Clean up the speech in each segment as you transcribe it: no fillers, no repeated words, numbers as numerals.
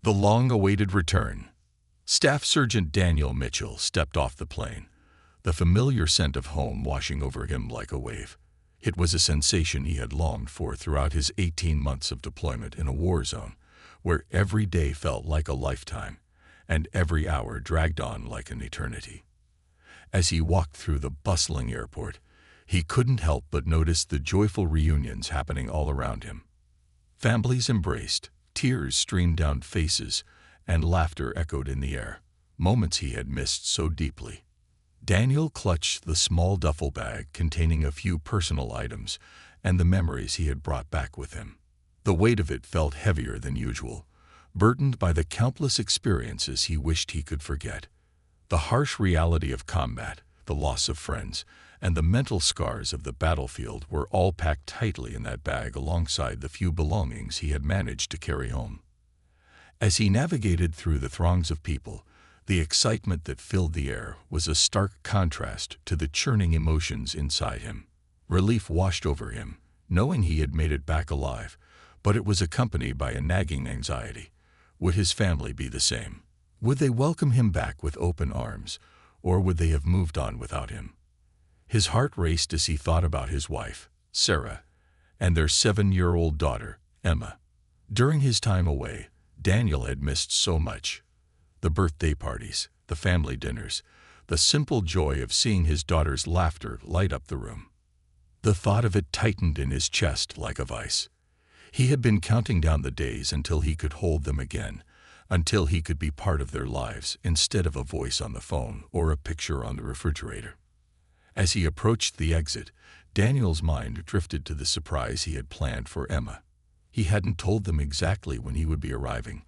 The long-awaited return. Staff Sergeant Daniel Mitchell stepped off the plane, the familiar scent of home washing over him like a wave. It was a sensation he had longed for throughout his 18 months of deployment in a war zone, where every day felt like a lifetime, and every hour dragged on like an eternity. As he walked through the bustling airport, he couldn't help but notice the joyful reunions happening all around him. Families embraced, tears streamed down faces, and laughter echoed in the air, moments he had missed so deeply. Daniel clutched the small duffel bag containing a few personal items and the memories he had brought back with him. The weight of it felt heavier than usual, burdened by the countless experiences he wished he could forget. The harsh reality of combat, the loss of friends, and the mental scars of the battlefield were all packed tightly in that bag alongside the few belongings he had managed to carry home. As he navigated through the throngs of people, the excitement that filled the air was a stark contrast to the churning emotions inside him. Relief washed over him, knowing he had made it back alive, but it was accompanied by a nagging anxiety. Would his family be the same? Would they welcome him back with open arms, or would they have moved on without him? His heart raced as he thought about his wife, Sarah, and their 7-year-old daughter, Emma. During his time away, Daniel had missed so much. The birthday parties, the family dinners, the simple joy of seeing his daughter's laughter light up the room. The thought of it tightened in his chest like a vice. He had been counting down the days until he could hold them again, until he could be part of their lives instead of a voice on the phone or a picture on the refrigerator. As he approached the exit, Daniel's mind drifted to the surprise he had planned for Emma. He hadn't told them exactly when he would be arriving,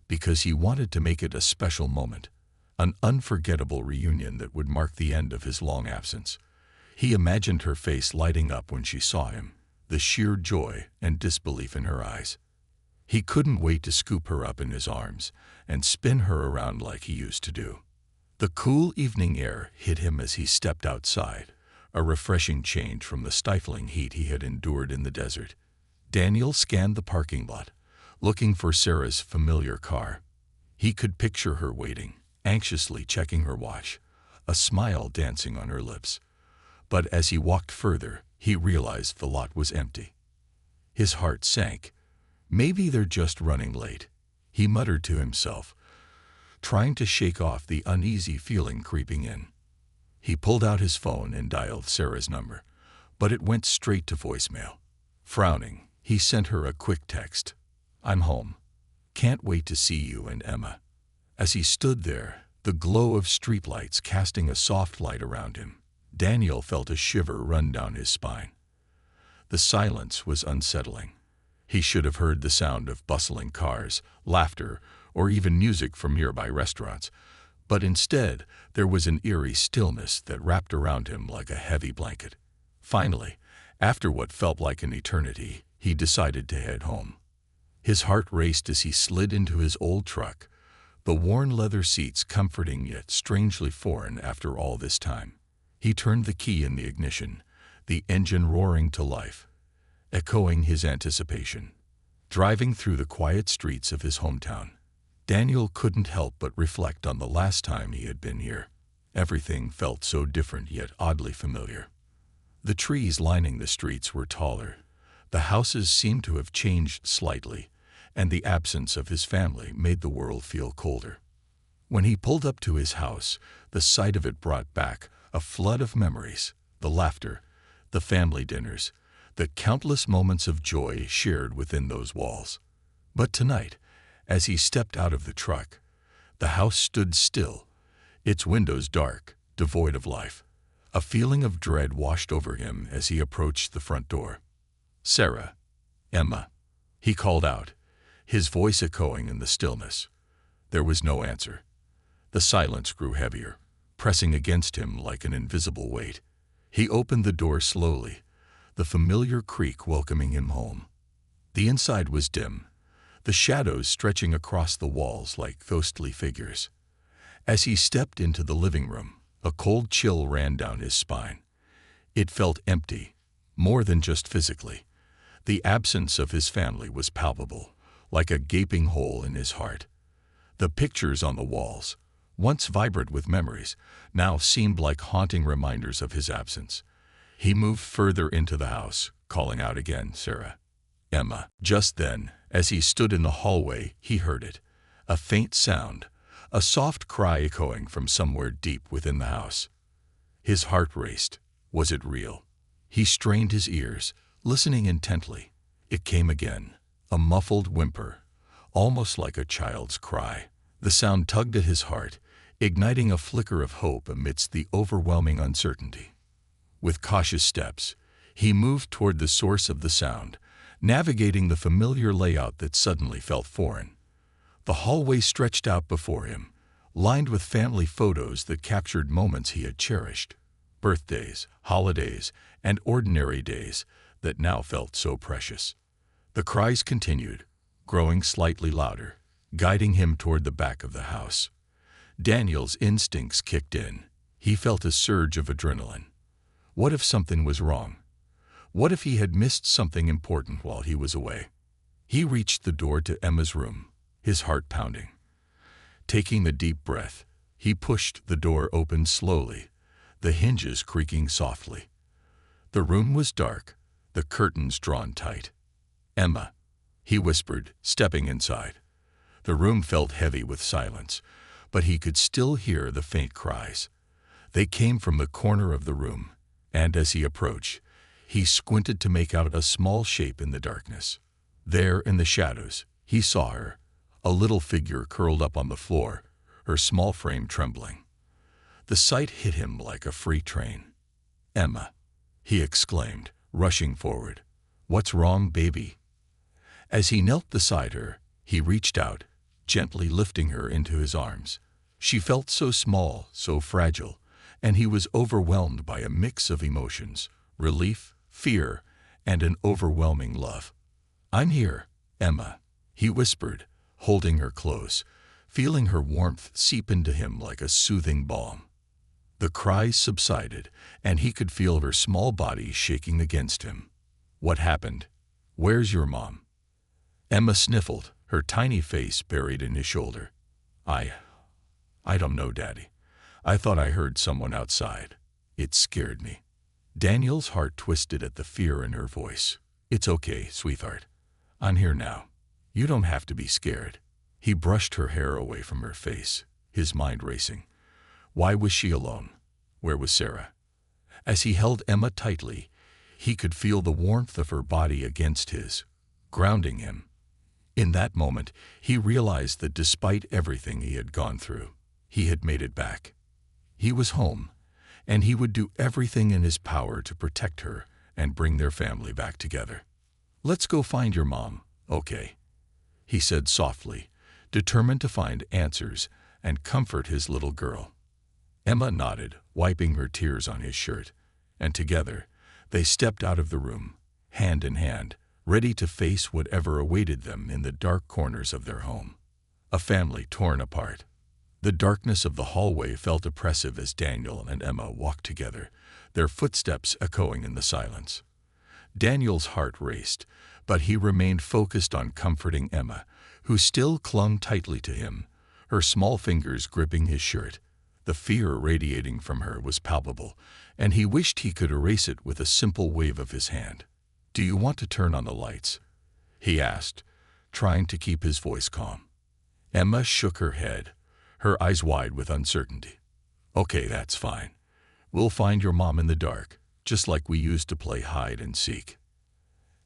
because he wanted to make it a special moment, an unforgettable reunion that would mark the end of his long absence. He imagined her face lighting up when she saw him, the sheer joy and disbelief in her eyes. He couldn't wait to scoop her up in his arms and spin her around like he used to do. The cool evening air hit him as he stepped outside, a refreshing change from the stifling heat he had endured in the desert. Daniel scanned the parking lot, looking for Sarah's familiar car. He could picture her waiting, anxiously checking her watch, a smile dancing on her lips. But as he walked further, he realized the lot was empty. His heart sank. Maybe they're just running late, he muttered to himself, trying to shake off the uneasy feeling creeping in. He pulled out his phone and dialed Sarah's number, but it went straight to voicemail. Frowning, he sent her a quick text. "I'm home. Can't wait to see you and Emma." As he stood there, the glow of streetlights casting a soft light around him, Daniel felt a shiver run down his spine. The silence was unsettling. He should have heard the sound of bustling cars, laughter, or even music from nearby restaurants, but instead there was an eerie stillness that wrapped around him like a heavy blanket. Finally, after what felt like an eternity, he decided to head home. His heart raced as he slid into his old truck, the worn leather seats comforting yet strangely foreign after all this time. He turned the key in the ignition, the engine roaring to life, echoing his anticipation. Driving through the quiet streets of his hometown, Daniel couldn't help but reflect on the last time he had been here. Everything felt so different yet oddly familiar. The trees lining the streets were taller. The houses seemed to have changed slightly, and the absence of his family made the world feel colder. When he pulled up to his house, the sight of it brought back a flood of memories, the laughter, the family dinners, the countless moments of joy shared within those walls. But tonight, as he stepped out of the truck, the house stood still, its windows dark, devoid of life. A feeling of dread washed over him as he approached the front door. "Sarah, Emma," he called out, his voice echoing in the stillness. There was no answer. The silence grew heavier, pressing against him like an invisible weight. He opened the door slowly, the familiar creak welcoming him home. The inside was dim, the shadows stretching across the walls like ghostly figures. As he stepped into the living room, a cold chill ran down his spine. It felt empty, more than just physically. The absence of his family was palpable, like a gaping hole in his heart. The pictures on the walls, once vibrant with memories, now seemed like haunting reminders of his absence. He moved further into the house, calling out again, "Sarah, Emma." Just then, as he stood in the hallway, he heard it. A faint sound, a soft cry echoing from somewhere deep within the house. His heart raced. Was it real? He strained his ears, listening intently. It came again, a muffled whimper, almost like a child's cry. The sound tugged at his heart, igniting a flicker of hope amidst the overwhelming uncertainty. With cautious steps, he moved toward the source of the sound, navigating the familiar layout that suddenly felt foreign. The hallway stretched out before him, lined with family photos that captured moments he had cherished. Birthdays, holidays, and ordinary days that now felt so precious. The cries continued, growing slightly louder, guiding him toward the back of the house. Daniel's instincts kicked in. He felt a surge of adrenaline. What if something was wrong? What if he had missed something important while he was away? He reached the door to Emma's room, his heart pounding. Taking a deep breath, he pushed the door open slowly, the hinges creaking softly. The room was dark, the curtains drawn tight. "Emma," he whispered, stepping inside. The room felt heavy with silence, but he could still hear the faint cries. They came from the corner of the room, and as he approached, he squinted to make out a small shape in the darkness. There, in the shadows, he saw her, a little figure curled up on the floor, her small frame trembling. The sight hit him like a freight train. "Emma," he exclaimed, rushing forward. "What's wrong, baby?" As he knelt beside her, he reached out, gently lifting her into his arms. She felt so small, so fragile, and he was overwhelmed by a mix of emotions, relief, fear, and an overwhelming love. "I'm here, Emma," he whispered, holding her close, feeling her warmth seep into him like a soothing balm. The cries subsided, and he could feel her small body shaking against him. "What happened? Where's your mom?" Emma sniffled, her tiny face buried in his shoulder. I don't know, Daddy. I thought I heard someone outside. It scared me." Daniel's heart twisted at the fear in her voice. "It's okay, sweetheart. I'm here now. You don't have to be scared." He brushed her hair away from her face, his mind racing. Why was she alone? Where was Sarah? As he held Emma tightly, he could feel the warmth of her body against his, grounding him. In that moment, he realized that despite everything he had gone through, he had made it back. He was home, and he would do everything in his power to protect her and bring their family back together. "Let's go find your mom, okay?" he said softly, determined to find answers and comfort his little girl. Emma nodded, wiping her tears on his shirt, and together they stepped out of the room, hand in hand, ready to face whatever awaited them in the dark corners of their home. A family torn apart. The darkness of the hallway felt oppressive as Daniel and Emma walked together, their footsteps echoing in the silence. Daniel's heart raced, but he remained focused on comforting Emma, who still clung tightly to him, her small fingers gripping his shirt. The fear radiating from her was palpable, and he wished he could erase it with a simple wave of his hand. "Do you want to turn on the lights?" he asked, trying to keep his voice calm. Emma shook her head, her eyes wide with uncertainty. "Okay, that's fine. We'll find your mom in the dark, just like we used to play hide and seek."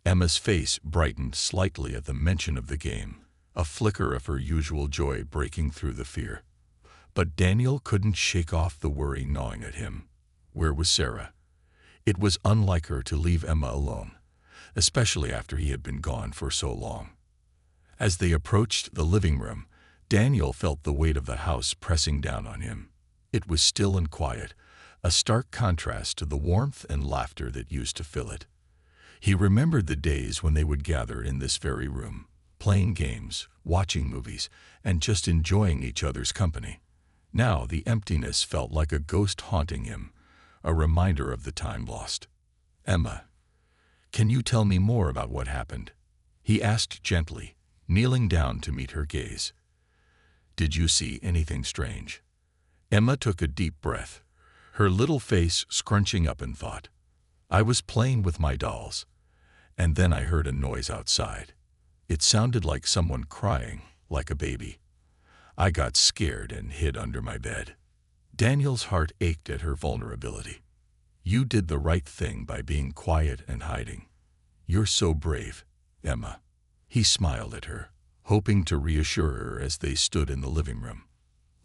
Emma's face brightened slightly at the mention of the game, a flicker of her usual joy breaking through the fear. But Daniel couldn't shake off the worry gnawing at him. Where was Sarah? It was unlike her to leave Emma alone, especially after he had been gone for so long. As they approached the living room, Daniel felt the weight of the house pressing down on him. It was still and quiet, a stark contrast to the warmth and laughter that used to fill it. He remembered the days when they would gather in this very room, playing games, watching movies, and just enjoying each other's company. Now the emptiness felt like a ghost haunting him, a reminder of the time lost. "Emma, can you tell me more about what happened?" he asked gently, kneeling down to meet her gaze. Did you see anything strange?" Emma took a deep breath, her little face scrunching up in thought. "I was playing with my dolls, and then I heard a noise outside. It sounded like someone crying, like a baby. I got scared and hid under my bed." Daniel's heart ached at her vulnerability. "You did the right thing by being quiet and hiding. You're so brave, Emma." He smiled at her, hoping to reassure her as they stood in the living room.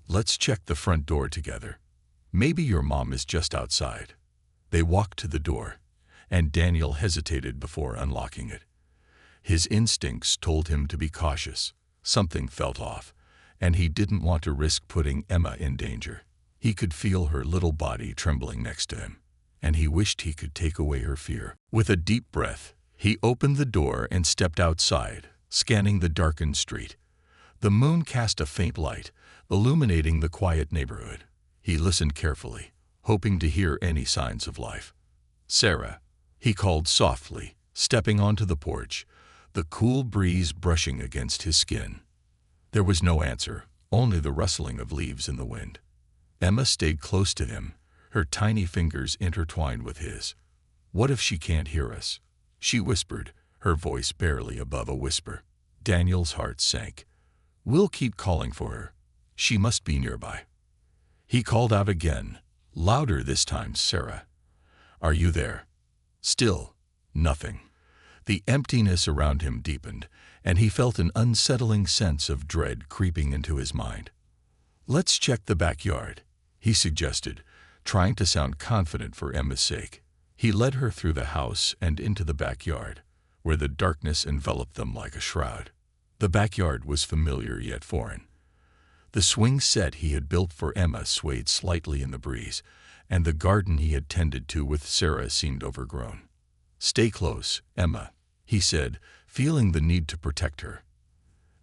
"Let's check the front door together. Maybe your mom is just outside." They walked to the door, and Daniel hesitated before unlocking it. His instincts told him to be cautious. Something felt off, and he didn't want to risk putting Emma in danger. He could feel her little body trembling next to him, and he wished he could take away her fear. With a deep breath, he opened the door and stepped outside, scanning the darkened street. The moon cast a faint light, illuminating the quiet neighborhood. He listened carefully, hoping to hear any signs of life. "Sarah," he called softly, stepping onto the porch, the cool breeze brushing against his skin. There was no answer, only the rustling of leaves in the wind. Emma stayed close to him, her tiny fingers intertwined with his. "What if she can't hear us?" she whispered, her voice barely above a whisper. Daniel's heart sank. "We'll keep calling for her. She must be nearby." He called out again, louder this time, "Sarah, are you there?" Still, nothing. The emptiness around him deepened, and he felt an unsettling sense of dread creeping into his mind. "Let's check the backyard," he suggested, trying to sound confident for Emma's sake. He led her through the house and into the backyard, where the darkness enveloped them like a shroud. The backyard was familiar yet foreign. The swing set he had built for Emma swayed slightly in the breeze, and the garden he had tended to with Sarah seemed overgrown. "Stay close, Emma," he said, feeling the need to protect her.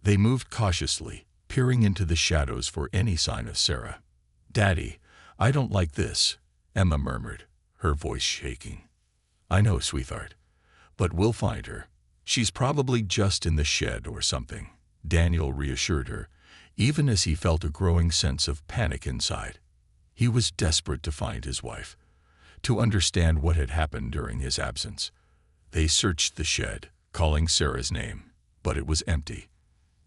They moved cautiously, peering into the shadows for any sign of Sarah. "Daddy, I don't like this," Emma murmured, her voice shaking. "I know, sweetheart, but we'll find her. She's probably just in the shed or something," Daniel reassured her, even as he felt a growing sense of panic inside. He was desperate to find his wife, to understand what had happened during his absence. They searched the shed, calling Sarah's name, but it was empty.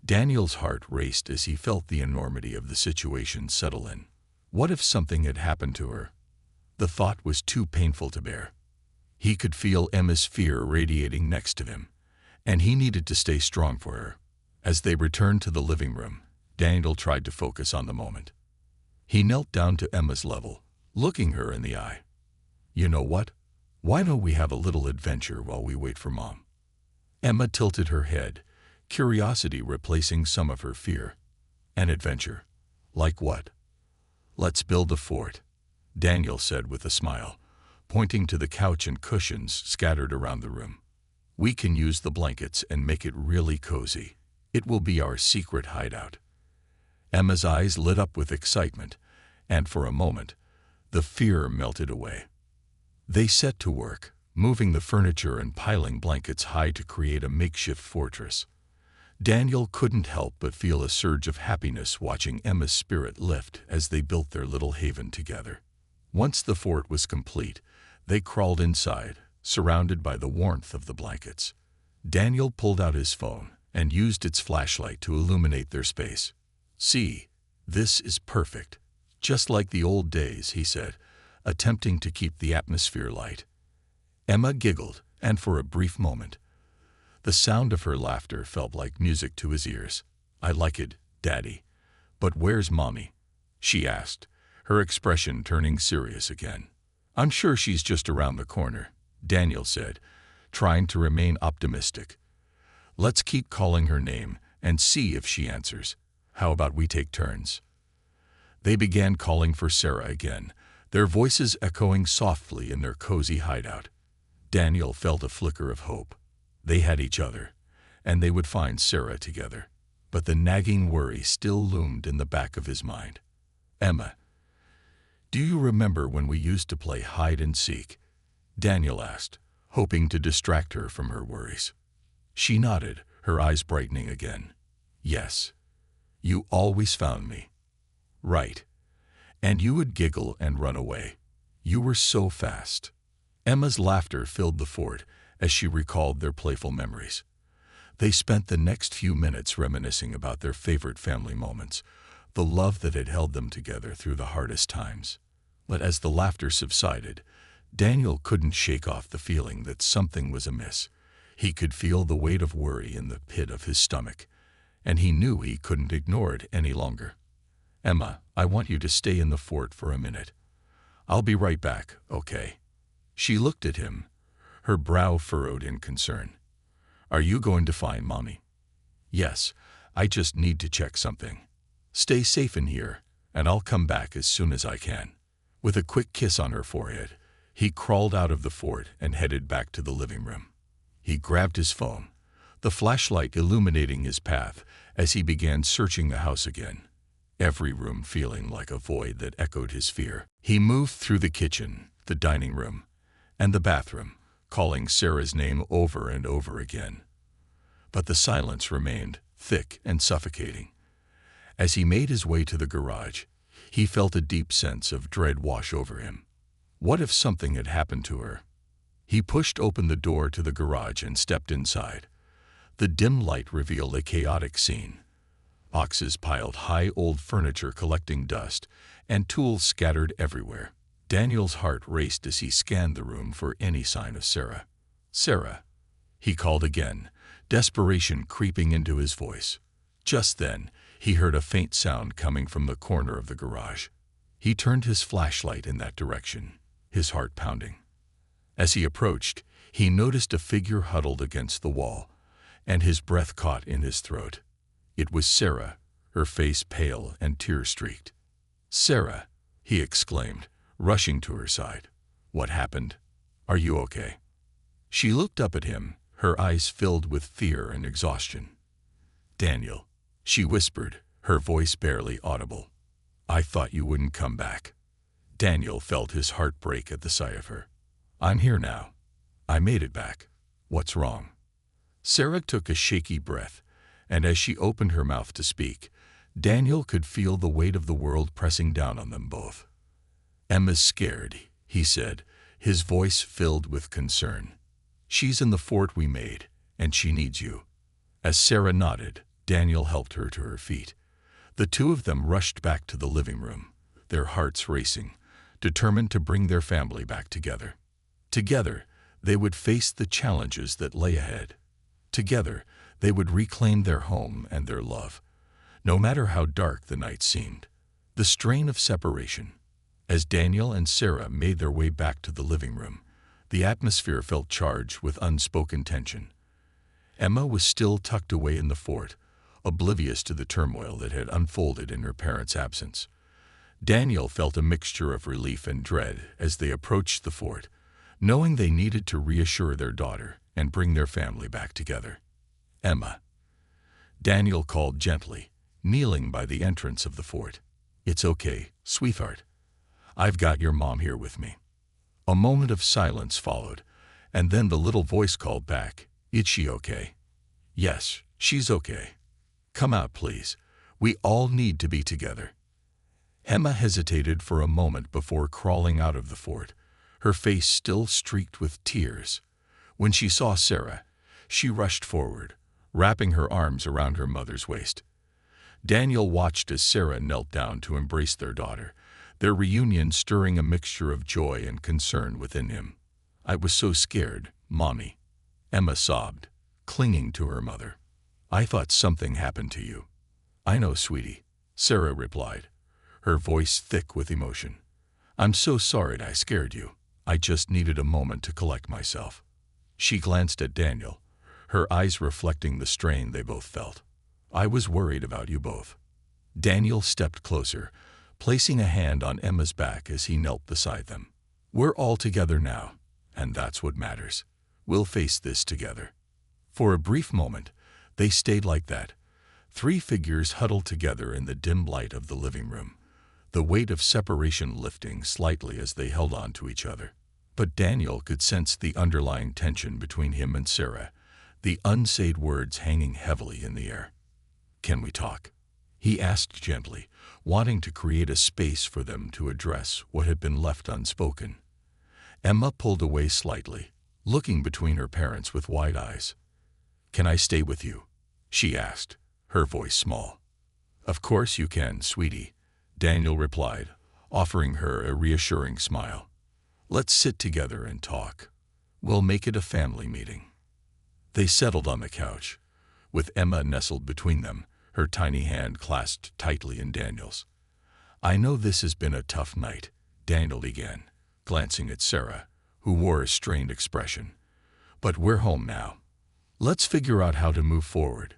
Daniel's heart raced as he felt the enormity of the situation settle in. What if something had happened to her? The thought was too painful to bear. He could feel Emma's fear radiating next to him, and he needed to stay strong for her. As they returned to the living room, Daniel tried to focus on the moment. He knelt down to Emma's level, looking her in the eye. "You know what? Why don't we have a little adventure while we wait for Mom?" Emma tilted her head, curiosity replacing some of her fear. "An adventure? Like what?" "Let's build a fort," Daniel said with a smile, pointing to the couch and cushions scattered around the room. "We can use the blankets and make it really cozy. It will be our secret hideout." Emma's eyes lit up with excitement, and for a moment, the fear melted away. They set to work, moving the furniture and piling blankets high to create a makeshift fortress. Daniel couldn't help but feel a surge of happiness watching Emma's spirit lift as they built their little haven together. Once the fort was complete, they crawled inside, surrounded by the warmth of the blankets. Daniel pulled out his phone and used its flashlight to illuminate their space. "See, this is perfect. Just like the old days," he said, attempting to keep the atmosphere light. Emma giggled, and for a brief moment, the sound of her laughter felt like music to his ears. "I like it, Daddy. But where's Mommy?" she asked, her expression turning serious again. "I'm sure she's just around the corner," Daniel said, trying to remain optimistic. "Let's keep calling her name and see if she answers. How about we take turns?" They began calling for Sarah again, their voices echoing softly in their cozy hideout. Daniel felt a flicker of hope. They had each other, and they would find Sarah together. But the nagging worry still loomed in the back of his mind. "Emma, do you remember when we used to play hide and seek?" Daniel asked, hoping to distract her from her worries. She nodded, her eyes brightening again. "Yes. You always found me. Right. And you would giggle and run away. You were so fast. Emma's laughter filled the fort as she recalled their playful memories. They spent the next few minutes reminiscing about their favorite family moments, the love that had held them together through the hardest times. But as the laughter subsided, Daniel couldn't shake off the feeling that something was amiss. He could feel the weight of worry in the pit of his stomach, and he knew he couldn't ignore it any longer. Emma, I want you to stay in the fort for a minute. I'll be right back, okay? She looked at him, her brow furrowed in concern. Are you going to find Mommy? Yes, I just need to check something. Stay safe in here, and I'll come back as soon as I can. With a quick kiss on her forehead, he crawled out of the fort and headed back to the living room. He grabbed his phone, the flashlight illuminating his path as he began searching the house again, every room feeling like a void that echoed his fear. He moved through the kitchen, the dining room, and the bathroom, calling Sarah's name over and over again. But the silence remained thick and suffocating. As he made his way to the garage, he felt a deep sense of dread wash over him. What if something had happened to her? He pushed open the door to the garage and stepped inside. The dim light revealed a chaotic scene. Boxes piled high, old furniture collecting dust, and tools scattered everywhere. Daniel's heart raced as he scanned the room for any sign of Sarah. Sarah, he called again, desperation creeping into his voice. Just then, he heard a faint sound coming from the corner of the garage. He turned his flashlight in that direction, his heart pounding. As he approached, he noticed a figure huddled against the wall, and his breath caught in his throat. It was Sarah, her face pale and tear-streaked. Sarah, he exclaimed, rushing to her side. What happened? Are you okay? She looked up at him, her eyes filled with fear and exhaustion. Daniel, she whispered, her voice barely audible. I thought you wouldn't come back. Daniel felt his heart break at the sight of her. I'm here now. I made it back. What's wrong? Sarah took a shaky breath, and as she opened her mouth to speak, Daniel could feel the weight of the world pressing down on them both. Emma's scared, he said, his voice filled with concern. She's in the fort we made, and she needs you. As Sarah nodded, Daniel helped her to her feet. The two of them rushed back to the living room, their hearts racing, determined to bring their family back together. Together, they would face the challenges that lay ahead. Together, they would reclaim their home and their love, no matter how dark the night seemed. The strain of separation. As Daniel and Sarah made their way back to the living room, the atmosphere felt charged with unspoken tension. Emma was still tucked away in the fort, oblivious to the turmoil that had unfolded in her parents' absence. Daniel felt a mixture of relief and dread as they approached the fort, knowing they needed to reassure their daughter and bring their family back together. Emma. Daniel called gently, kneeling by the entrance of the fort. It's okay, sweetheart. I've got your mom here with me. A moment of silence followed, and then the little voice called back, Is she okay? Yes, she's okay. Come out, please. We all need to be together. Emma hesitated for a moment before crawling out of the fort, her face still streaked with tears. When she saw Sarah, she rushed forward, wrapping her arms around her mother's waist. Daniel watched as Sarah knelt down to embrace their daughter, their reunion stirring a mixture of joy and concern within him. I was so scared, Mommy. Emma sobbed, clinging to her mother. I thought something happened to you. I know, sweetie, Sarah replied, her voice thick with emotion. I'm so sorry I scared you. I just needed a moment to collect myself. She glanced at Daniel, her eyes reflecting the strain they both felt. I was worried about you both. Daniel stepped closer, placing a hand on Emma's back as he knelt beside them. We're all together now, and that's what matters. We'll face this together. For a brief moment, they stayed like that, three figures huddled together in the dim light of the living room, the weight of separation lifting slightly as they held on to each other. But Daniel could sense the underlying tension between him and Sarah, the unsaid words hanging heavily in the air. Can we talk? he asked gently, wanting to create a space for them to address what had been left unspoken. Emma pulled away slightly, looking between her parents with wide eyes. "Can I stay with you?" she asked, her voice small. "Of course you can, sweetie," Daniel replied, offering her a reassuring smile. "Let's sit together and talk. We'll make it a family meeting." They settled on the couch, with Emma nestled between them, her tiny hand clasped tightly in Daniel's. "I know this has been a tough night," Daniel began, glancing at Sarah, who wore a strained expression. "But we're home now. Let's figure out how to move forward."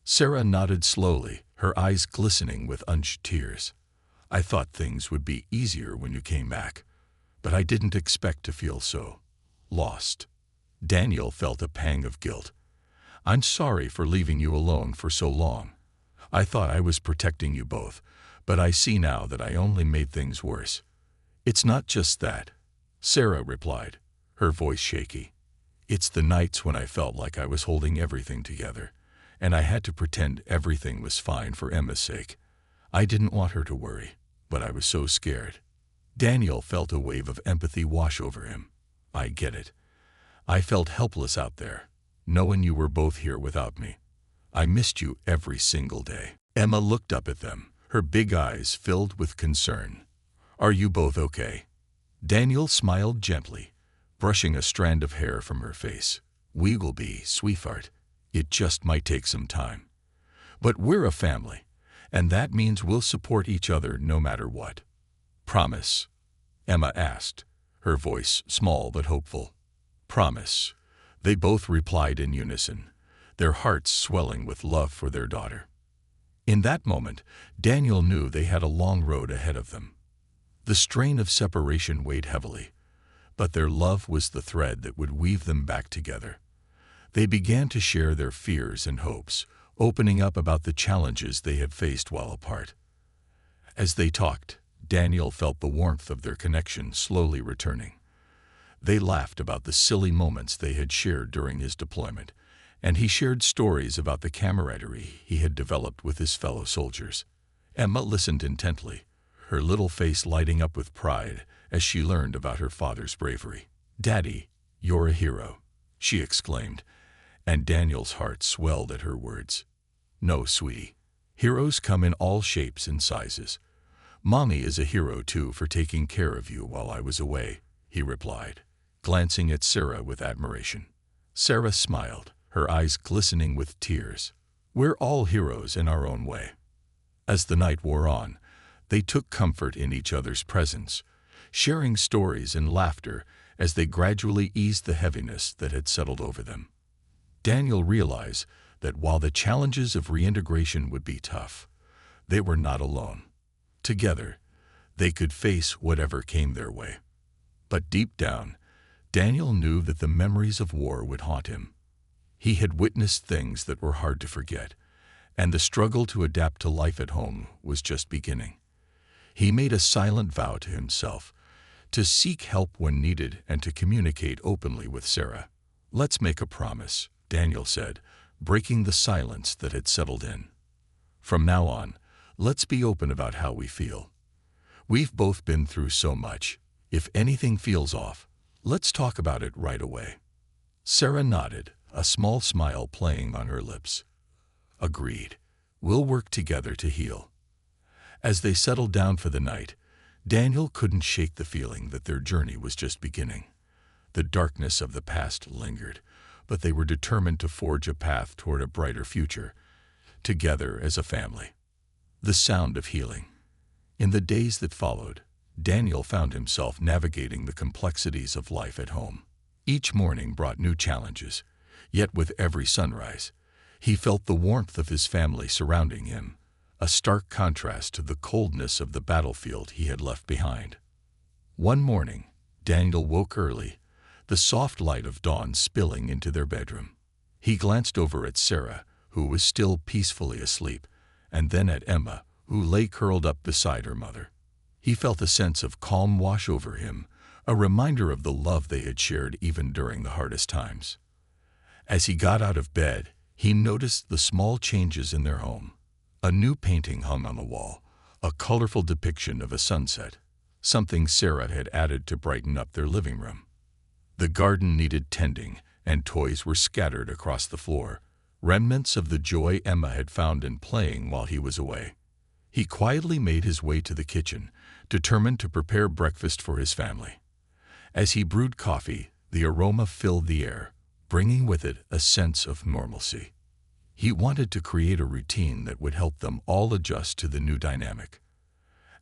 Sarah nodded slowly, her eyes glistening with unshed tears. "I thought things would be easier when you came back, but I didn't expect to feel so lost." Daniel felt a pang of guilt. "I'm sorry for leaving you alone for so long. I thought I was protecting you both, but I see now that I only made things worse." "It's not just that," Sarah replied, her voice shaky. "It's the nights when I felt like I was holding everything together, and I had to pretend everything was fine for Emma's sake. I didn't want her to worry, but I was so scared." Daniel felt a wave of empathy wash over him. "I get it. I felt helpless out there, knowing you were both here without me. I missed you every single day." Emma looked up at them, her big eyes filled with concern. "Are you both okay?" Daniel smiled gently, brushing a strand of hair from her face. "We will be, sweetheart. It just might take some time. But we're a family, and that means we'll support each other no matter what." "Promise?" Emma asked, her voice small but hopeful. "Promise," they both replied in unison, their hearts swelling with love for their daughter. In that moment, Daniel knew they had a long road ahead of them. The strain of separation weighed heavily, but their love was the thread that would weave them back together. They began to share their fears and hopes, opening up about the challenges they had faced while apart. As they talked, Daniel felt the warmth of their connection slowly returning. They laughed about the silly moments they had shared during his deployment, and he shared stories about the camaraderie he had developed with his fellow soldiers. Emma listened intently, her little face lighting up with pride as she learned about her father's bravery. "Daddy, you're a hero," she exclaimed, and Daniel's heart swelled at her words. "No, sweetie. Heroes come in all shapes and sizes. Mommy is a hero too for taking care of you while I was away," he replied, glancing at Sarah with admiration. Sarah smiled, her eyes glistening with tears. "We're all heroes in our own way." As the night wore on, they took comfort in each other's presence, sharing stories and laughter as they gradually eased the heaviness that had settled over them. Daniel realized that while the challenges of reintegration would be tough, they were not alone. Together, they could face whatever came their way. But deep down, Daniel knew that the memories of war would haunt him. He had witnessed things that were hard to forget, and the struggle to adapt to life at home was just beginning. He made a silent vow to himself to seek help when needed and to communicate openly with Sarah. "Let's make a promise," Daniel said, breaking the silence that had settled in. "From now on, let's be open about how we feel. We've both been through so much. If anything feels off, let's talk about it right away." Sarah nodded, a small smile playing on her lips. "Agreed. We'll work together to heal." As they settled down for the night, Daniel couldn't shake the feeling that their journey was just beginning. The darkness of the past lingered, but they were determined to forge a path toward a brighter future, together as a family. The sound of healing. In the days that followed, Daniel found himself navigating the complexities of life at home. Each morning brought new challenges, yet with every sunrise, he felt the warmth of his family surrounding him, a stark contrast to the coldness of the battlefield he had left behind. One morning, Daniel woke early, the soft light of dawn spilling into their bedroom. He glanced over at Sarah, who was still peacefully asleep, and then at Emma, who lay curled up beside her mother. He felt a sense of calm wash over him, a reminder of the love they had shared even during the hardest times. As he got out of bed, he noticed the small changes in their home. A new painting hung on the wall, a colorful depiction of a sunset, something Sarah had added to brighten up their living room. The garden needed tending, and toys were scattered across the floor, remnants of the joy Emma had found in playing while he was away. He quietly made his way to the kitchen, determined to prepare breakfast for his family. As he brewed coffee, the aroma filled the air, bringing with it a sense of normalcy. He wanted to create a routine that would help them all adjust to the new dynamic.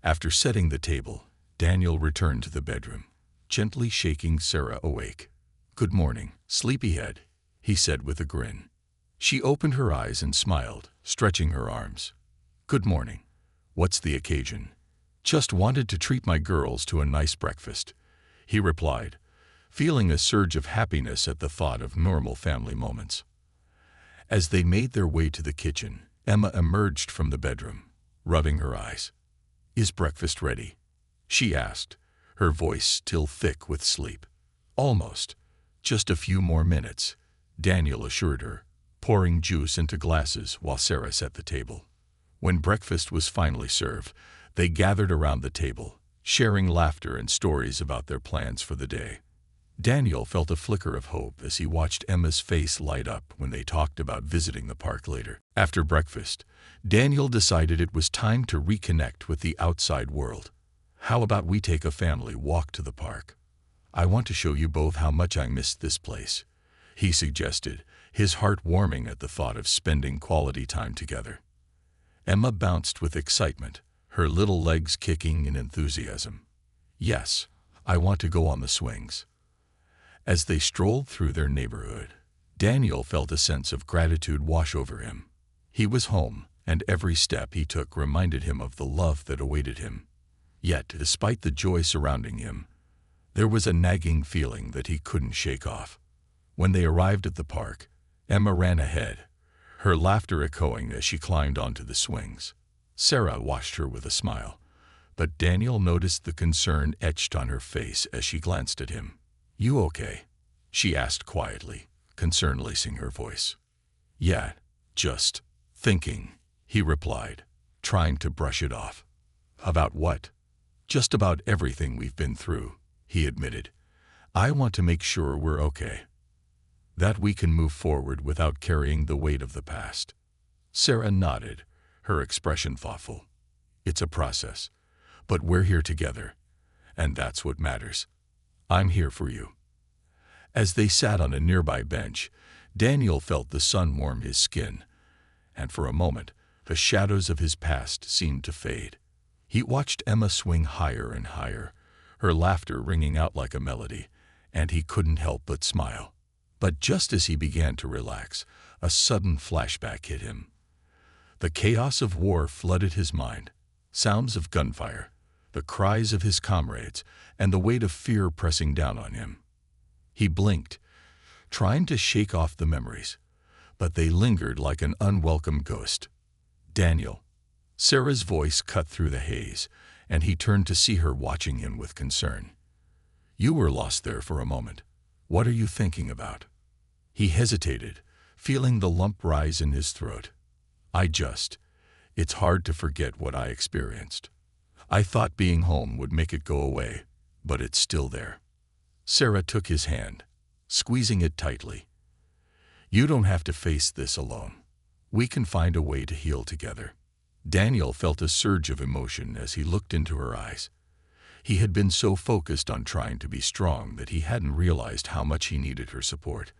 After setting the table, Daniel returned to the bedroom, gently shaking Sarah awake. "Good morning, sleepyhead," he said with a grin. She opened her eyes and smiled, stretching her arms. "Good morning. What's the occasion?" "Just wanted to treat my girls to a nice breakfast," he replied, feeling a surge of happiness at the thought of normal family moments. As they made their way to the kitchen, Emma emerged from the bedroom, rubbing her eyes. "Is breakfast ready?" she asked, her voice still thick with sleep. "Almost. Just a few more minutes," Daniel assured her, pouring juice into glasses while Sarah set the table. When breakfast was finally served, they gathered around the table, sharing laughter and stories about their plans for the day. Daniel felt a flicker of hope as he watched Emma's face light up when they talked about visiting the park later. After breakfast, Daniel decided it was time to reconnect with the outside world. "How about we take a family walk to the park? I want to show you both how much I missed this place," he suggested, his heart warming at the thought of spending quality time together. Emma bounced with excitement, her little legs kicking in enthusiasm. "Yes, I want to go on the swings." As they strolled through their neighborhood, Daniel felt a sense of gratitude wash over him. He was home, and every step he took reminded him of the love that awaited him. Yet, despite the joy surrounding him, there was a nagging feeling that he couldn't shake off. When they arrived at the park, Emma ran ahead, her laughter echoing as she climbed onto the swings. Sarah watched her with a smile, but Daniel noticed the concern etched on her face as she glanced at him. "You okay?" she asked quietly, concern lacing her voice. "Yeah, just thinking," he replied, trying to brush it off. "About what?" "Just about everything we've been through," he admitted. "I want to make sure we're okay, that we can move forward without carrying the weight of the past." Sarah nodded, her expression thoughtful. "It's a process, but we're here together, and that's what matters. I'm here for you." As they sat on a nearby bench, Daniel felt the sun warm his skin, and for a moment, the shadows of his past seemed to fade. He watched Emma swing higher and higher, her laughter ringing out like a melody, and he couldn't help but smile. But just as he began to relax, a sudden flashback hit him. The chaos of war flooded his mind, sounds of gunfire, the cries of his comrades, and the weight of fear pressing down on him. He blinked, trying to shake off the memories, but they lingered like an unwelcome ghost. "Daniel." Sarah's voice cut through the haze, and he turned to see her watching him with concern. "You were lost there for a moment. What are you thinking about?" He hesitated, feeling the lump rise in his throat. It's hard to forget what I experienced. I thought being home would make it go away, but it's still there." Sarah took his hand, squeezing it tightly. "You don't have to face this alone. We can find a way to heal together." Daniel felt a surge of emotion as he looked into her eyes. He had been so focused on trying to be strong that he hadn't realized how much he needed her support.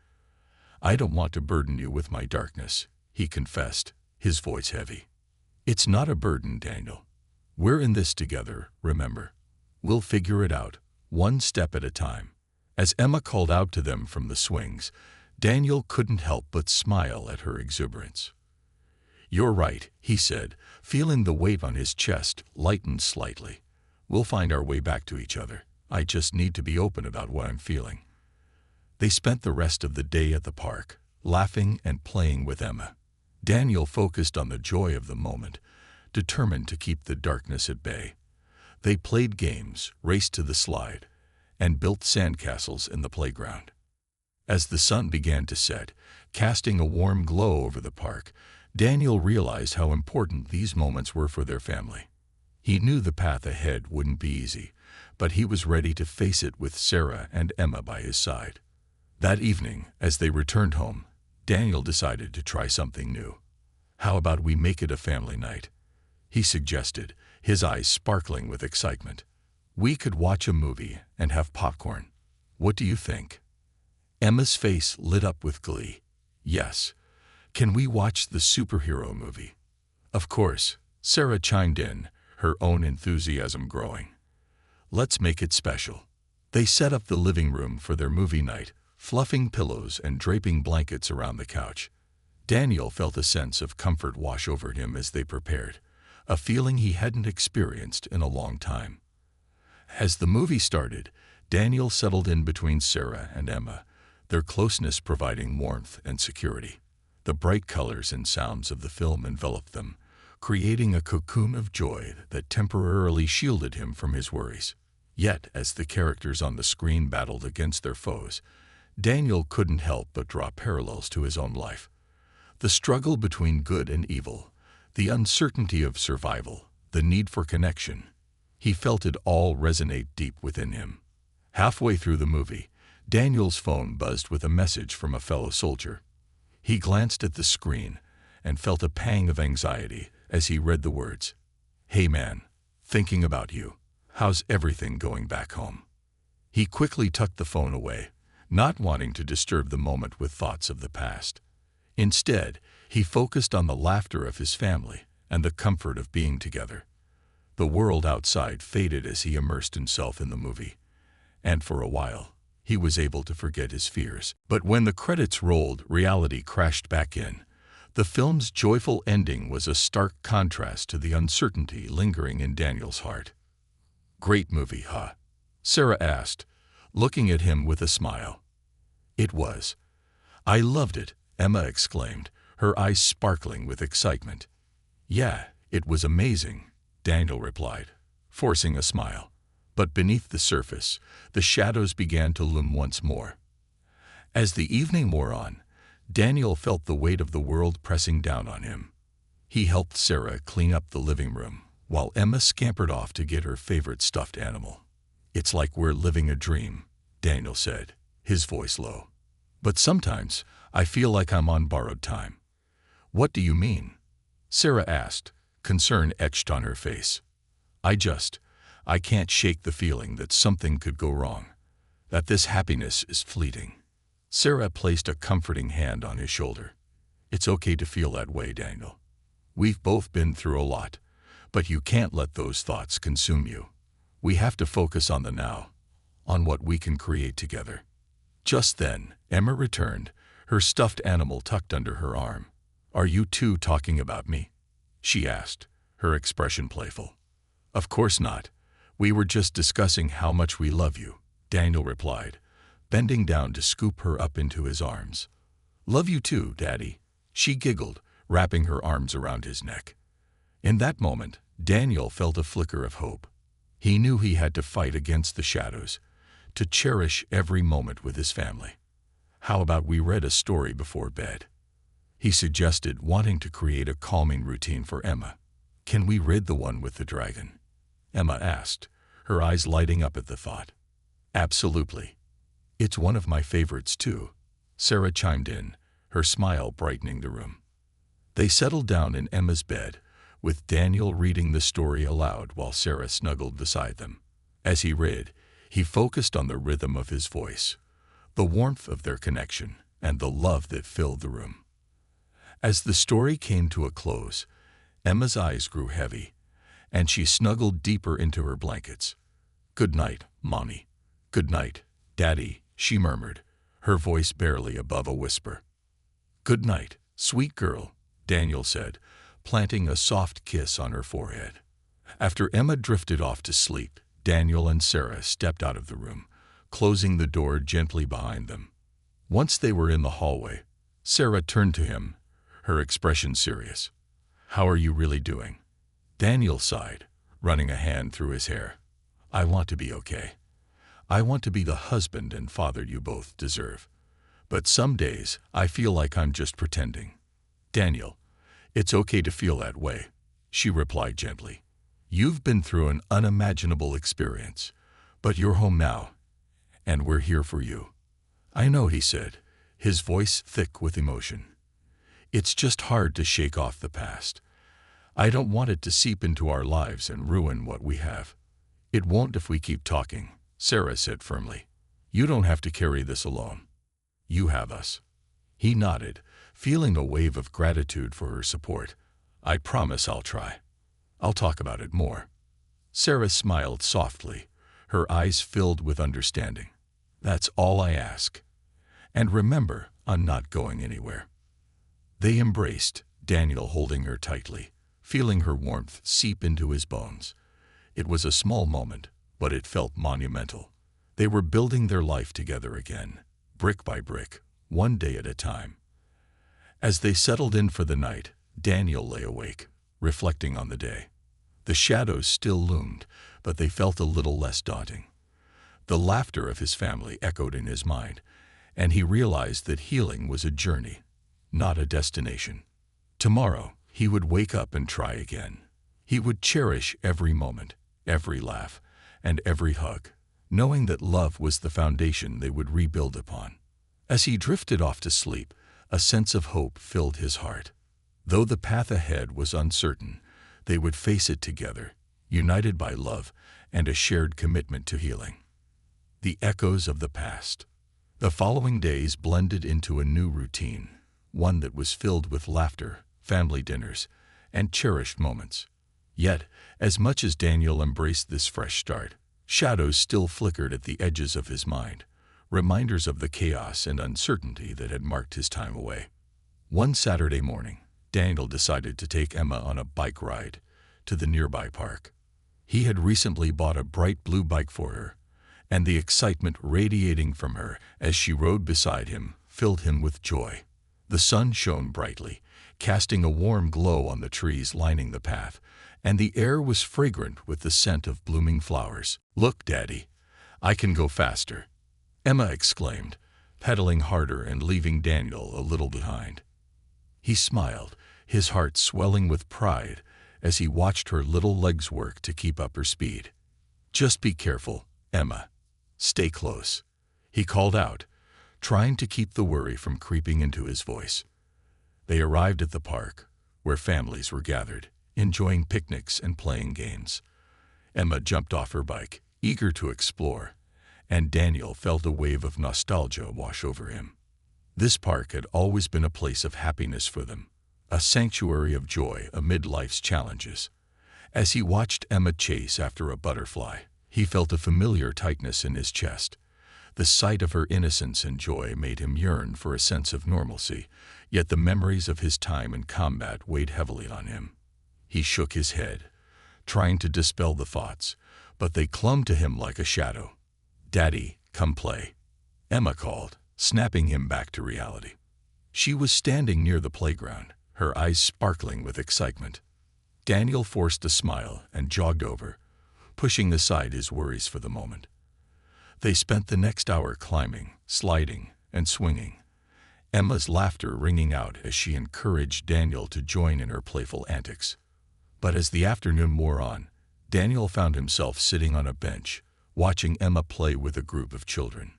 "I don't want to burden you with my darkness," he confessed, his voice heavy. "It's not a burden, Daniel. We're in this together, remember. We'll figure it out, one step at a time." As Emma called out to them from the swings, Daniel couldn't help but smile at her exuberance. "You're right," he said, feeling the weight on his chest lighten slightly. "We'll find our way back to each other. I just need to be open about what I'm feeling." They spent the rest of the day at the park, laughing and playing with Emma. Daniel focused on the joy of the moment, determined to keep the darkness at bay. They played games, raced to the slide, and built sandcastles in the playground. As the sun began to set, casting a warm glow over the park, Daniel realized how important these moments were for their family. He knew the path ahead wouldn't be easy, but he was ready to face it with Sarah and Emma by his side. That evening, as they returned home, Daniel decided to try something new. "How about we make it a family night?" he suggested, his eyes sparkling with excitement. "We could watch a movie and have popcorn. What do you think?" Emma's face lit up with glee. "Yes. Can we watch the superhero movie?" "Of course," Sarah chimed in, her own enthusiasm growing. "Let's make it special." They set up the living room for their movie night, fluffing pillows and draping blankets around the couch. Daniel felt a sense of comfort wash over him as they prepared, a feeling he hadn't experienced in a long time. As the movie started, Daniel settled in between Sarah and Emma, their closeness providing warmth and security. The bright colors and sounds of the film enveloped them, creating a cocoon of joy that temporarily shielded him from his worries. Yet, as the characters on the screen battled against their foes, Daniel couldn't help but draw parallels to his own life. The struggle between good and evil, the uncertainty of survival, the need for connection. He felt it all resonate deep within him. Halfway through the movie, Daniel's phone buzzed with a message from a fellow soldier. He glanced at the screen and felt a pang of anxiety as he read the words, "Hey man, thinking about you. How's everything going back home?" He quickly tucked the phone away, not wanting to disturb the moment with thoughts of the past. Instead, he focused on the laughter of his family and the comfort of being together. The world outside faded as he immersed himself in the movie, and for a while, he was able to forget his fears. But when the credits rolled, reality crashed back in. The film's joyful ending was a stark contrast to the uncertainty lingering in Daniel's heart. "Great movie, huh?" Sarah asked, looking at him with a smile. "It was. I loved it," Emma exclaimed, her eyes sparkling with excitement. "Yeah, it was amazing," Daniel replied, forcing a smile. But beneath the surface, the shadows began to loom once more. As the evening wore on, Daniel felt the weight of the world pressing down on him. He helped Sarah clean up the living room, while Emma scampered off to get her favorite stuffed animal. "It's like we're living a dream," Daniel said, his voice low. "But sometimes I feel like I'm on borrowed time." "What do you mean?" Sarah asked, concern etched on her face. I can't shake the feeling that something could go wrong, that this happiness is fleeting." Sarah placed a comforting hand on his shoulder. "It's okay to feel that way, Daniel. We've both been through a lot, but you can't let those thoughts consume you. We have to focus on the now, on what we can create together." Just then, Emma returned, her stuffed animal tucked under her arm. "Are you two talking about me?" she asked, her expression playful. "Of course not. We were just discussing how much we love you," Daniel replied, bending down to scoop her up into his arms. "Love you too, Daddy," she giggled, wrapping her arms around his neck. In that moment, Daniel felt a flicker of hope. He knew he had to fight against the shadows, to cherish every moment with his family. "How about we read a story before bed?" he suggested, wanting to create a calming routine for Emma. "Can we read the one with the dragon?" Emma asked, her eyes lighting up at the thought. "Absolutely. It's one of my favorites too," Sarah chimed in, her smile brightening the room. They settled down in Emma's bed, with Daniel reading the story aloud while Sarah snuggled beside them. As he read, he focused on the rhythm of his voice, the warmth of their connection, and the love that filled the room. As the story came to a close, Emma's eyes grew heavy, and she snuggled deeper into her blankets. "Good night, Mommy. Good night, Daddy," she murmured, her voice barely above a whisper. "Good night, sweet girl," Daniel said, planting a soft kiss on her forehead. After Emma drifted off to sleep, Daniel and Sarah stepped out of the room, closing the door gently behind them. Once they were in the hallway, Sarah turned to him, her expression serious. "How are you really doing?" Daniel sighed, running a hand through his hair. "I want to be okay. I want to be the husband and father you both deserve. But some days I feel like I'm just pretending." "Daniel, It's okay to feel that way, she replied gently. You've been through an unimaginable experience, but you're home now, and we're here for you. I know, he said, his voice thick with emotion. It's just hard to shake off the past. I don't want it to seep into our lives and ruin what we have. It won't if we keep talking, Sarah said firmly. You don't have to carry this alone. You have us. He nodded, feeling a wave of gratitude for her support. I promise I'll try. I'll talk about it more. Sarah smiled softly, her eyes filled with understanding. That's all I ask. And remember, I'm not going anywhere. They embraced, Daniel holding her tightly, feeling her warmth seep into his bones. It was a small moment, but it felt monumental. They were building their life together again, brick by brick, one day at a time. As they settled in for the night, Daniel lay awake, reflecting on the day. The shadows still loomed, but they felt a little less daunting. The laughter of his family echoed in his mind, and he realized that healing was a journey, not a destination. Tomorrow, he would wake up and try again. He would cherish every moment, every laugh, and every hug, knowing that love was the foundation they would rebuild upon. As he drifted off to sleep, a sense of hope filled his heart. Though the path ahead was uncertain, they would face it together, united by love and a shared commitment to healing. The echoes of the past. The following days blended into a new routine, one that was filled with laughter, family dinners, and cherished moments. Yet, as much as Daniel embraced this fresh start, shadows still flickered at the edges of his mind, reminders of the chaos and uncertainty that had marked his time away. One Saturday morning, Daniel decided to take Emma on a bike ride to the nearby park. He had recently bought a bright blue bike for her, and the excitement radiating from her as she rode beside him filled him with joy. The sun shone brightly, casting a warm glow on the trees lining the path, and the air was fragrant with the scent of blooming flowers. Look, Daddy, I can go faster, Emma exclaimed, pedaling harder and leaving Daniel a little behind. He smiled, his heart swelling with pride as he watched her little legs work to keep up her speed. Just be careful, Emma. Stay close, he called out, trying to keep the worry from creeping into his voice. They arrived at the park, where families were gathered, enjoying picnics and playing games. Emma jumped off her bike, eager to explore, and Daniel felt a wave of nostalgia wash over him. This park had always been a place of happiness for them, a sanctuary of joy amid life's challenges. As he watched Emma chase after a butterfly, he felt a familiar tightness in his chest. The sight of her innocence and joy made him yearn for a sense of normalcy, yet the memories of his time in combat weighed heavily on him. He shook his head, trying to dispel the thoughts, but they clung to him like a shadow. Daddy, come play, Emma called, snapping him back to reality. She was standing near the playground, her eyes sparkling with excitement. Daniel forced a smile and jogged over, pushing aside his worries for the moment. They spent the next hour climbing, sliding, and swinging, Emma's laughter ringing out as she encouraged Daniel to join in her playful antics. But as the afternoon wore on, Daniel found himself sitting on a bench, watching Emma play with a group of children.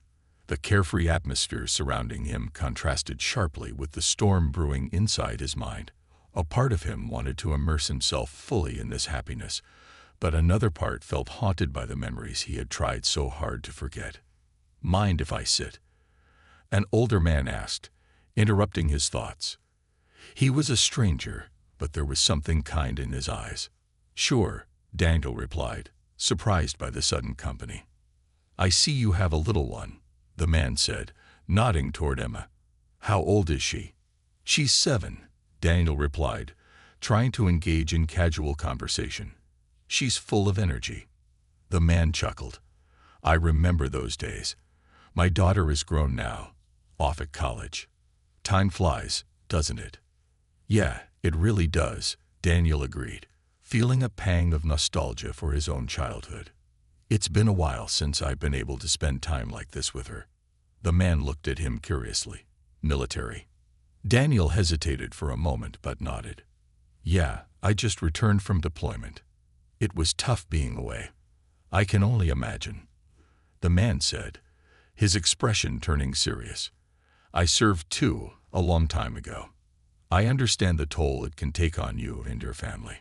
The carefree atmosphere surrounding him contrasted sharply with the storm brewing inside his mind. A part of him wanted to immerse himself fully in this happiness, but another part felt haunted by the memories he had tried so hard to forget. Mind if I sit? An older man asked, interrupting his thoughts. He was a stranger, but there was something kind in his eyes. Sure, Daniel replied, surprised by the sudden company. I see you have a little one, the man said, nodding toward Emma. How old is she? She's 7, Daniel replied, trying to engage in casual conversation. She's full of energy. The man chuckled. I remember those days. My daughter is grown now, off at college. Time flies, doesn't it? Yeah, it really does, Daniel agreed, feeling a pang of nostalgia for his own childhood. It's been a while since I've been able to spend time like this with her. The man looked at him curiously. Military. Daniel hesitated for a moment but nodded. Yeah, I just returned from deployment. It was tough being away. I can only imagine, the man said, his expression turning serious. I served too, a long time ago. I understand the toll it can take on you and your family.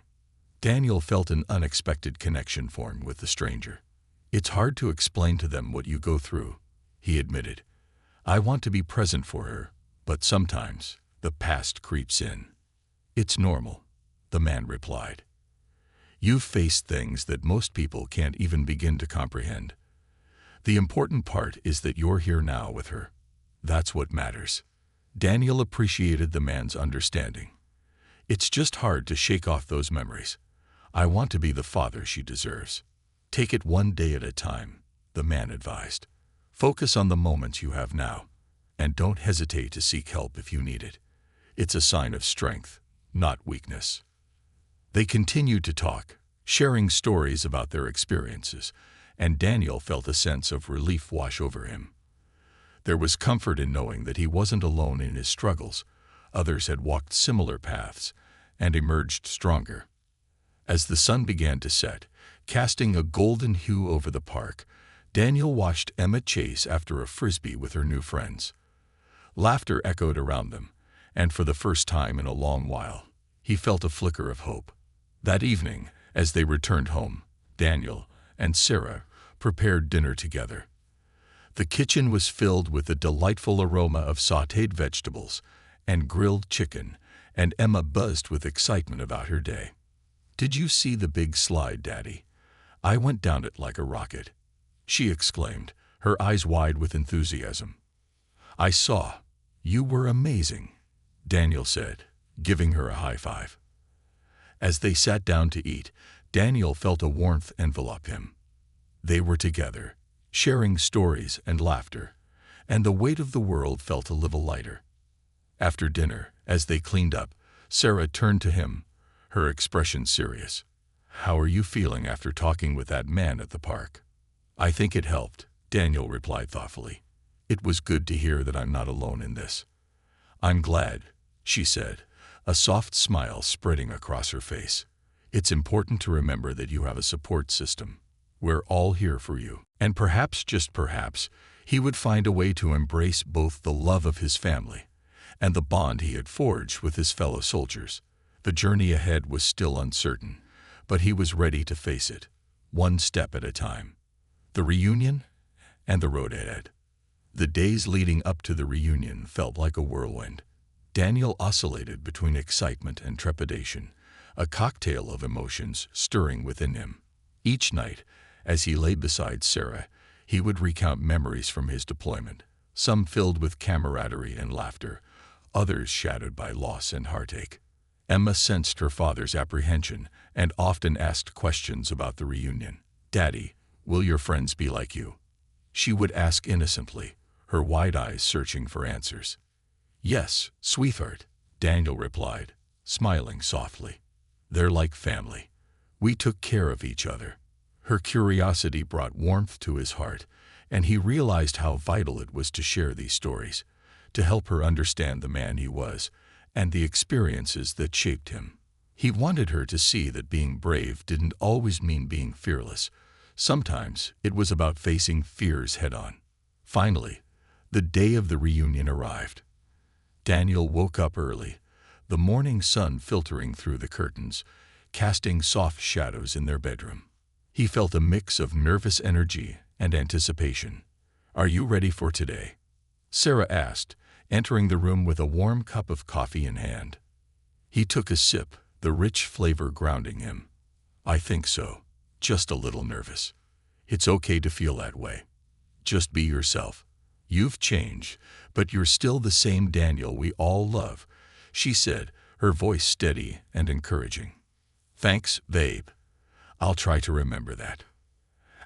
Daniel felt an unexpected connection form with the stranger. It's hard to explain to them what you go through, he admitted. I want to be present for her, but sometimes the past creeps in. It's normal, the man replied. You've faced things that most people can't even begin to comprehend. The important part is that you're here now with her. That's what matters. Daniel appreciated the man's understanding. It's just hard to shake off those memories. I want to be the father she deserves. Take it one day at a time, the man advised. Focus on the moments you have now, and don't hesitate to seek help if you need it. It's a sign of strength, not weakness. They continued to talk, sharing stories about their experiences, and Daniel felt a sense of relief wash over him. There was comfort in knowing that he wasn't alone in his struggles. Others had walked similar paths and emerged stronger. As the sun began to set, casting a golden hue over the park, Daniel watched Emma chase after a frisbee with her new friends. Laughter echoed around them, and for the first time in a long while, he felt a flicker of hope. That evening, as they returned home, Daniel and Sarah prepared dinner together. The kitchen was filled with the delightful aroma of sautéed vegetables and grilled chicken, and Emma buzzed with excitement about her day. Did you see the big slide, Daddy? I went down it like a rocket, she exclaimed, her eyes wide with enthusiasm. I saw. You were amazing, Daniel said, giving her a high five. As they sat down to eat, Daniel felt a warmth envelop him. They were together, sharing stories and laughter, and the weight of the world felt a little lighter. After dinner, as they cleaned up, Sarah turned to him, her expression serious. How are you feeling after talking with that man at the park? I think it helped, Daniel replied thoughtfully. It was good to hear that I'm not alone in this. I'm glad, she said, a soft smile spreading across her face. It's important to remember that you have a support system. We're all here for you. And perhaps, just perhaps, he would find a way to embrace both the love of his family and the bond he had forged with his fellow soldiers. The journey ahead was still uncertain, but he was ready to face it, one step at a time. The reunion and the road ahead. The days leading up to the reunion felt like a whirlwind. Daniel oscillated between excitement and trepidation, a cocktail of emotions stirring within him. Each night, as he lay beside Sarah, he would recount memories from his deployment, some filled with camaraderie and laughter, others shadowed by loss and heartache. Emma sensed her father's apprehension and often asked questions about the reunion. Daddy, will your friends be like you? She would ask innocently, her wide eyes searching for answers. Yes, sweetheart, Daniel replied, smiling softly. They're like family. We took care of each other. Her curiosity brought warmth to his heart, and he realized how vital it was to share these stories, to help her understand the man he was and the experiences that shaped him. He wanted her to see that being brave didn't always mean being fearless. Sometimes it was about facing fears head-on. Finally, the day of the reunion arrived. Daniel woke up early, the morning sun filtering through the curtains, casting soft shadows in their bedroom. He felt a mix of nervous energy and anticipation. Are you ready for today? Sarah asked, entering the room with a warm cup of coffee in hand. He took a sip, the rich flavor grounding him. I think so. Just a little nervous. It's okay to feel that way. Just be yourself. You've changed, but you're still the same Daniel we all love, she said, her voice steady and encouraging. Thanks, babe. I'll try to remember that.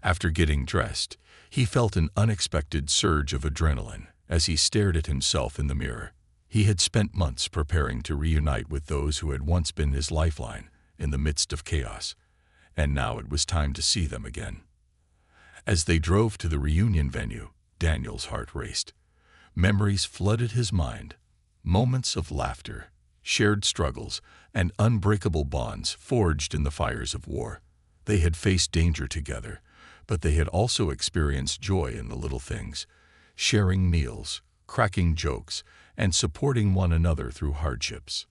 After getting dressed, he felt an unexpected surge of adrenaline as he stared at himself in the mirror. He had spent months preparing to reunite with those who had once been his lifeline in the midst of chaos, and now it was time to see them again. As they drove to the reunion venue, Daniel's heart raced. Memories flooded his mind, moments of laughter, shared struggles, and unbreakable bonds forged in the fires of war. They had faced danger together, but they had also experienced joy in the little things, sharing meals, cracking jokes, and supporting one another through hardships.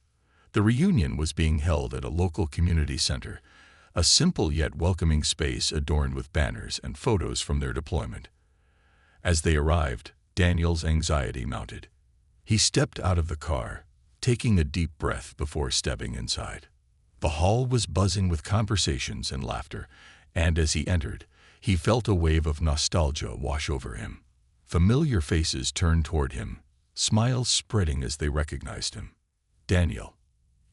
The reunion was being held at a local community center, a simple yet welcoming space adorned with banners and photos from their deployment. As they arrived, Daniel's anxiety mounted. He stepped out of the car, taking a deep breath before stepping inside. The hall was buzzing with conversations and laughter, and as he entered, he felt a wave of nostalgia wash over him. Familiar faces turned toward him, smiles spreading as they recognized him. "Daniel,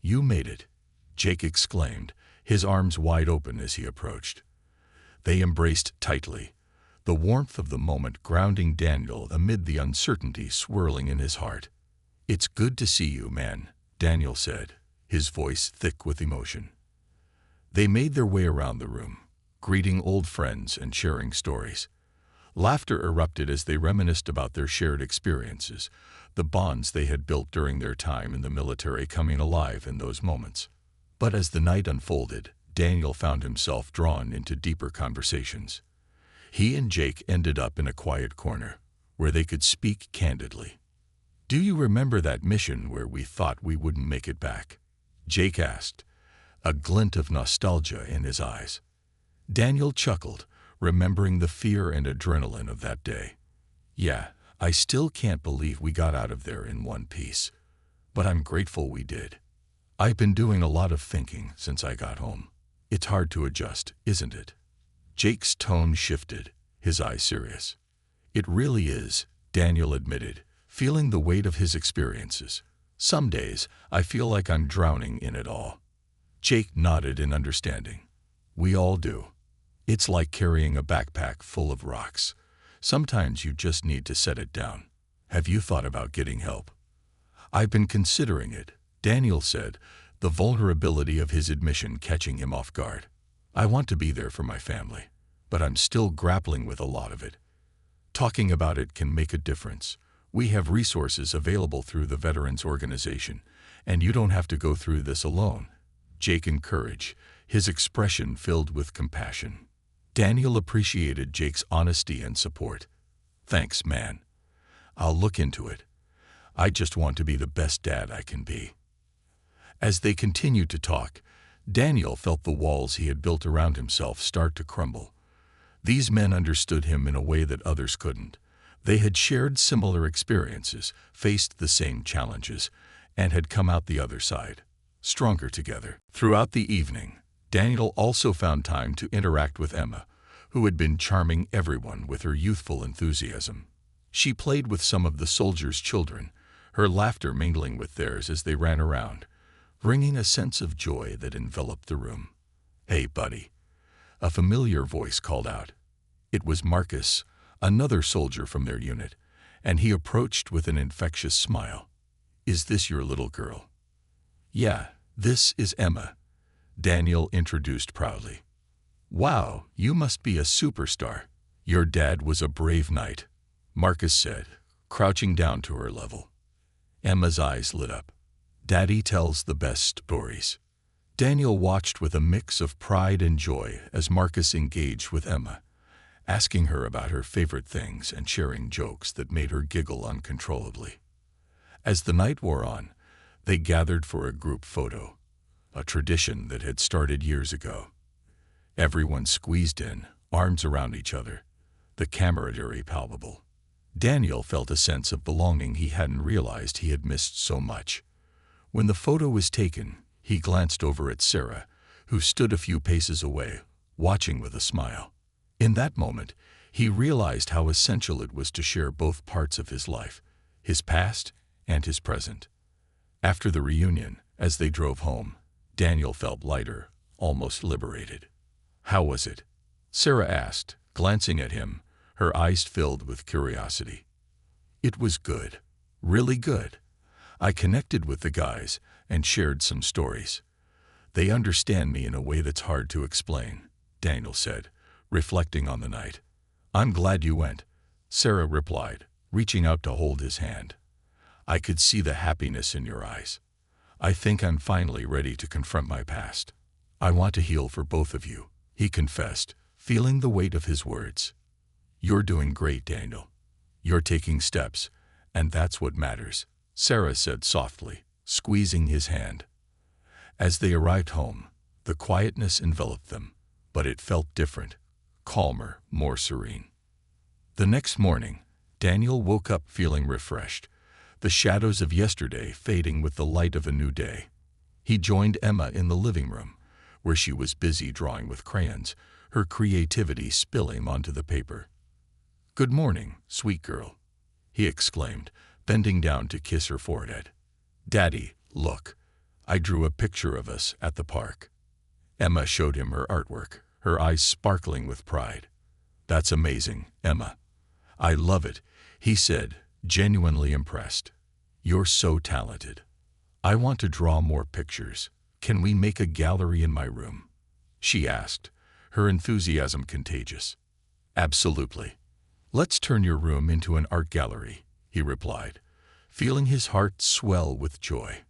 you made it," Jake exclaimed, his arms wide open as he approached. They embraced tightly, the warmth of the moment grounding Daniel amid the uncertainty swirling in his heart. "It's good to see you, man," Daniel said, his voice thick with emotion. They made their way around the room, greeting old friends and sharing stories. Laughter erupted as they reminisced about their shared experiences, the bonds they had built during their time in the military coming alive in those moments. But as the night unfolded, Daniel found himself drawn into deeper conversations. He and Jake ended up in a quiet corner, where they could speak candidly. "Do you remember that mission where we thought we wouldn't make it back?" Jake asked, a glint of nostalgia in his eyes. Daniel chuckled, remembering the fear and adrenaline of that day. "Yeah, I still can't believe we got out of there in one piece, but I'm grateful we did. I've been doing a lot of thinking since I got home. It's hard to adjust, isn't it?" Jake's tone shifted, his eyes serious. "It really is," Daniel admitted, feeling the weight of his experiences. "Some days, I feel like I'm drowning in it all." Jake nodded in understanding. "We all do. It's like carrying a backpack full of rocks. Sometimes you just need to set it down. Have you thought about getting help?" "I've been considering it," Daniel said, the vulnerability of his admission catching him off guard. "I want to be there for my family, but I'm still grappling with a lot of it. Talking about it can make a difference. We have resources available through the Veterans Organization, and you don't have to go through this alone." Jake encouraged, his expression filled with compassion. Daniel appreciated Jake's honesty and support. "Thanks, man. I'll look into it. I just want to be the best dad I can be." As they continued to talk, Daniel felt the walls he had built around himself start to crumble. These men understood him in a way that others couldn't. They had shared similar experiences, faced the same challenges, and had come out the other side, stronger together. Throughout the evening, Daniel also found time to interact with Emma, who had been charming everyone with her youthful enthusiasm. She played with some of the soldiers' children, her laughter mingling with theirs as they ran around, bringing a sense of joy that enveloped the room. "Hey, buddy," a familiar voice called out. It was Marcus, another soldier from their unit, and he approached with an infectious smile. "Is this your little girl?" "Yeah, this is Emma," Daniel introduced proudly. "Wow, you must be a superstar. Your dad was a brave knight," Marcus said, crouching down to her level. Emma's eyes lit up. "Daddy tells the best stories." Daniel watched with a mix of pride and joy as Marcus engaged with Emma, asking her about her favorite things and sharing jokes that made her giggle uncontrollably. As the night wore on, they gathered for a group photo, a tradition that had started years ago. Everyone squeezed in, arms around each other, the camaraderie palpable. Daniel felt a sense of belonging he hadn't realized he had missed so much. When the photo was taken, he glanced over at Sarah, who stood a few paces away, watching with a smile. In that moment, he realized how essential it was to share both parts of his life, his past and his present. After the reunion, as they drove home, Daniel felt lighter, almost liberated. "How was it?" Sarah asked, glancing at him, her eyes filled with curiosity. "It was good. Really good. I connected with the guys and shared some stories. They understand me in a way that's hard to explain," Daniel said, reflecting on the night. "I'm glad you went," Sarah replied, reaching out to hold his hand. "I could see the happiness in your eyes. I think I'm finally ready to confront my past. I want to heal for both of you, he confessed, feeling the weight of his words. You're doing great, Daniel. You're taking steps, and that's what matters, Sarah said softly, squeezing his hand. As they arrived home, the quietness enveloped them, but it felt different, calmer, more serene. The next morning, Daniel woke up feeling refreshed, the shadows of yesterday fading with the light of a new day. He joined Emma in the living room, where she was busy drawing with crayons, her creativity spilling onto the paper. "Good morning, sweet girl," he exclaimed, bending down to kiss her forehead. "Daddy, look, I drew a picture of us at the park." Emma showed him her artwork, her eyes sparkling with pride. "That's amazing, Emma. I love it," he said, genuinely impressed. "You're so talented. I want to draw more pictures. Can we make a gallery in my room?" she asked, her enthusiasm contagious. "Absolutely. Let's turn your room into an art gallery," he replied, feeling his heart swell with joy.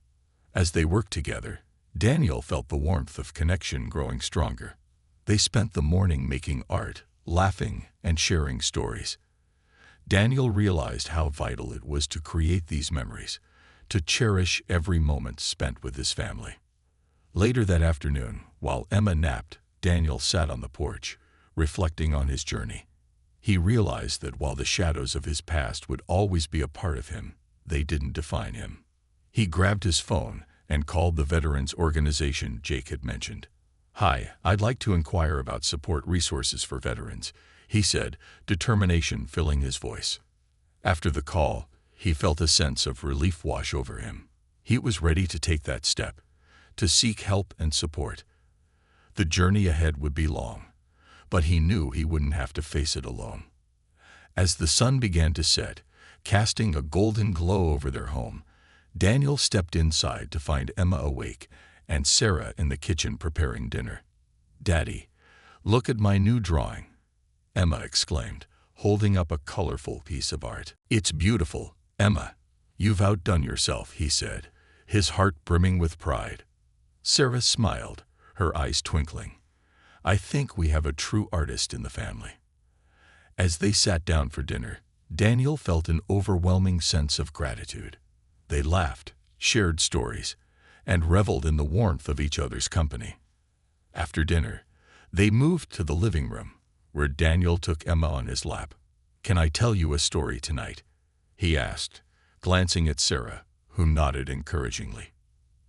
As they worked together, Daniel felt the warmth of connection growing stronger. They spent the morning making art, laughing, and sharing stories. Daniel realized how vital it was to create these memories, to cherish every moment spent with his family. Later that afternoon, while Emma napped, Daniel sat on the porch, reflecting on his journey. He realized that while the shadows of his past would always be a part of him, they didn't define him. He grabbed his phone and called the veterans organization Jake had mentioned. "Hi, I'd like to inquire about support resources for veterans," he said, determination filling his voice. After the call, he felt a sense of relief wash over him. He was ready to take that step, to seek help and support. The journey ahead would be long, but he knew he wouldn't have to face it alone. As the sun began to set, casting a golden glow over their home, Daniel stepped inside to find Emma awake and Sarah in the kitchen preparing dinner. "Daddy, look at my new drawing," Emma exclaimed, holding up a colorful piece of art. "It's beautiful, Emma. You've outdone yourself," he said, his heart brimming with pride. Sarah smiled, her eyes twinkling. "I think we have a true artist in the family." As they sat down for dinner, Daniel felt an overwhelming sense of gratitude. They laughed, shared stories, and reveled in the warmth of each other's company. After dinner, they moved to the living room, where Daniel took Emma on his lap. "Can I tell you a story tonight?" he asked, glancing at Sarah, who nodded encouragingly.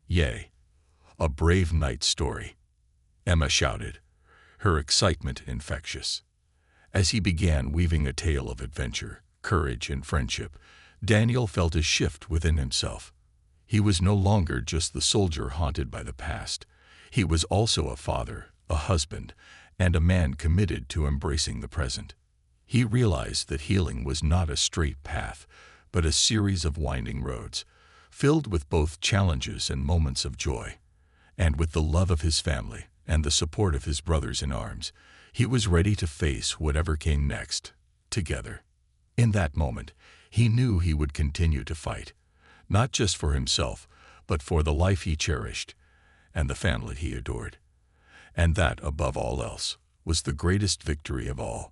"Yay, a brave knight's story," Emma shouted, her excitement infectious. As he began weaving a tale of adventure, courage, and friendship, Daniel felt a shift within himself. He was no longer just the soldier haunted by the past. He was also a father, a husband, and a man committed to embracing the present. He realized that healing was not a straight path, but a series of winding roads, filled with both challenges and moments of joy. And with the love of his family and the support of his brothers in arms, he was ready to face whatever came next, together. In that moment, he knew he would continue to fight, not just for himself, but for the life he cherished and the family he adored. And that, above all else, was the greatest victory of all.